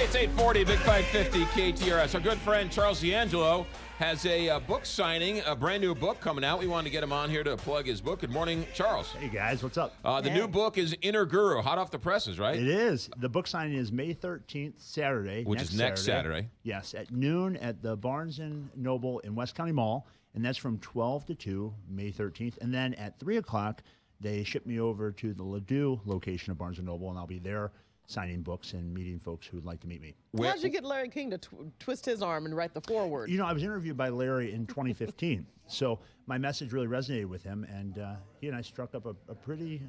Hey, it's 840, Big 550 KTRS. Our good friend Charles D'Angelo has a book signing, a brand new book coming out. We wanted to get him on here to plug his book. Good morning, Charles. Hey, guys. What's up? The new book is Inner Guru, hot off the presses, right? It is. The book signing is May 13th, Saturday. Which is next Saturday. Yes, at noon at the Barnes & Noble in West County Mall, and that's from 12 to 2, May 13th. And then at 3 o'clock, they ship me over to the Ladue location of Barnes & Noble, and I'll be there signing books and meeting folks who would like to meet me. How'd you get Larry King to twist his arm and write the foreword? You know, I was interviewed by Larry in 2015, so my message really resonated with him, and he and I struck up a pretty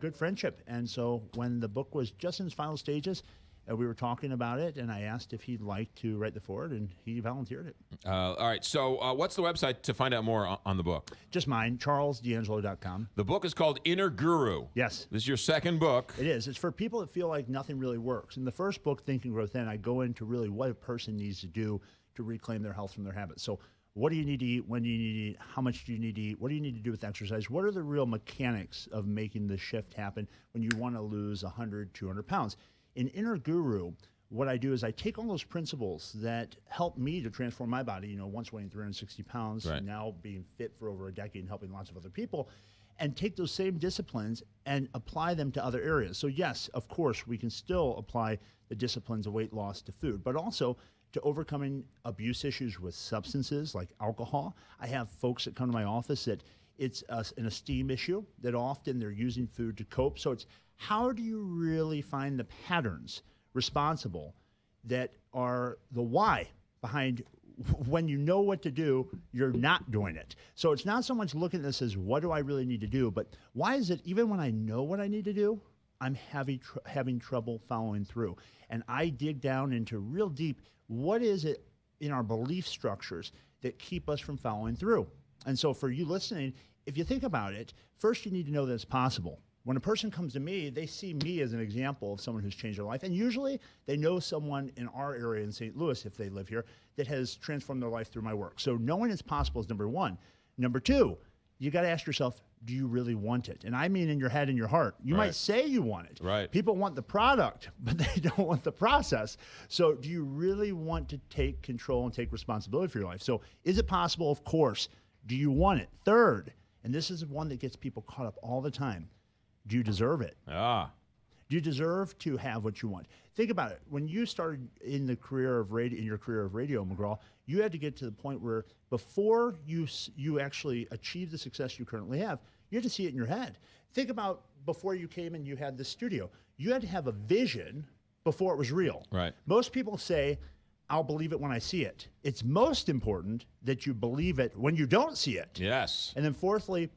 good friendship. And so when the book was just in its final stages, we were talking about it, and I asked if he'd like to write the foreword, and he volunteered it. All right, so what's the website to find out more on the book? Just mine, charlesdangelo.com. The book is called Inner Guru. Yes. This is your second book. It is. It's for people that feel like nothing really works. In the first book, Think and Grow Thin, I go into really what a person needs to do to reclaim their health from their habits. So what do you need to eat? When do you need to eat? How much do you need to eat? What do you need to do with exercise? What are the real mechanics of making the shift happen when you want to lose 100, 200 pounds? In Inner Guru, what I do is I take all those principles that help me to transform my body, you know, once weighing 360 pounds, right, now being fit for over a decade and helping lots of other people, and take those same disciplines and apply them to other areas. So yes, of course, we can still apply the disciplines of weight loss to food, but also to overcoming abuse issues with substances like alcohol. I have folks that come to my office that it's an esteem issue, that often they're using food to cope. So it's how do you really find the patterns responsible that are the why behind when you know what to do, you're not doing it. So it's not so much looking at this as what do I really need to do, but why is it even when I know what I need to do, I'm having trouble following through. And I dig down into real deep, what is it in our belief structures that keep us from following through? And so for you listening, if you think about it, first you need to know that it's possible. When a person comes to me, they see me as an example of someone who's changed their life. And usually they know someone in our area in St. Louis, if they live here, that has transformed their life through my work. So knowing it's possible is number one. Number two, you got to ask yourself, do you really want it? And I mean in your head and your heart. You might say you want it. Right. People want the product, but they don't want the process. So do you really want to take control and take responsibility for your life? So is it possible? Of course. Do you want it? Third, and this is one that gets people caught up all the time, do you deserve it? Ah. Do you deserve to have what you want? Think about it. When you started in the career of radio, in your career of radio, McGraw, you had to get to the point where before you actually achieve the success you currently have, you had to see it in your head. Think about before you came and you had this studio. You had to have a vision before it was real. Right. Most people say, I'll believe it when I see it. It's most important that you believe it when you don't see it. Yes. And then fourthly,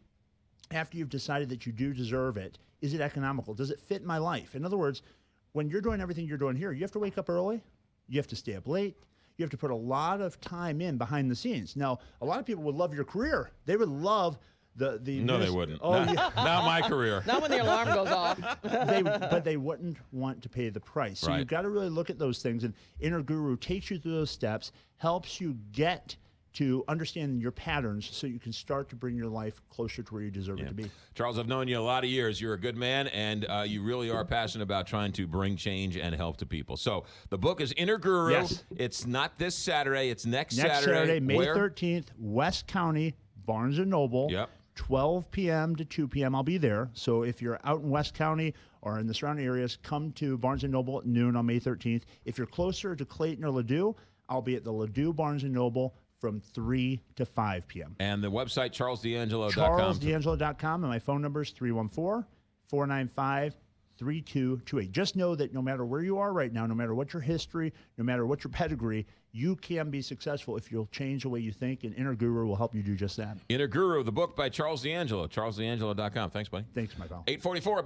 after you've decided that you do deserve it, is it economical? Does it fit my life? In other words, when you're doing everything you're doing here, you have to wake up early, you have to stay up late, you have to put a lot of time in behind the scenes. Now, a lot of people would love your career. They would love the No, they wouldn't. Oh, yeah. Not my career. Not when the alarm goes off. But they wouldn't want to pay the price. So Right. you've got to really look at those things. And Inner Guru takes you through those steps, helps you get to understand your patterns so you can start to bring your life closer to where you deserve it to be. Charles, I've known you a lot of years. You're a good man, and you really are passionate about trying to bring change and help to people. So the book is Inner Guru. Yes. It's not this Saturday. It's next Saturday, May Where? 13th, West County, Barnes & Noble. Yep. 12 p.m. to 2 p.m. I'll be there. So if you're out in West County or in the surrounding areas, come to Barnes & Noble at noon on May 13th. If you're closer to Clayton or Ladue, I'll be at the Ladue Barnes & Noble from 3 to 5 p.m. And the website, charlesdangelo.com. charlesdangelo.com, and my phone number is 314-495-3228. Just know that no matter where you are right now, no matter what your history, no matter what your pedigree, you can be successful if you'll change the way you think, and Inner Guru will help you do just that. Inner Guru, the book by Charles D'Angelo, charlesdangelo.com. Thanks, buddy. Thanks, Michael. 844.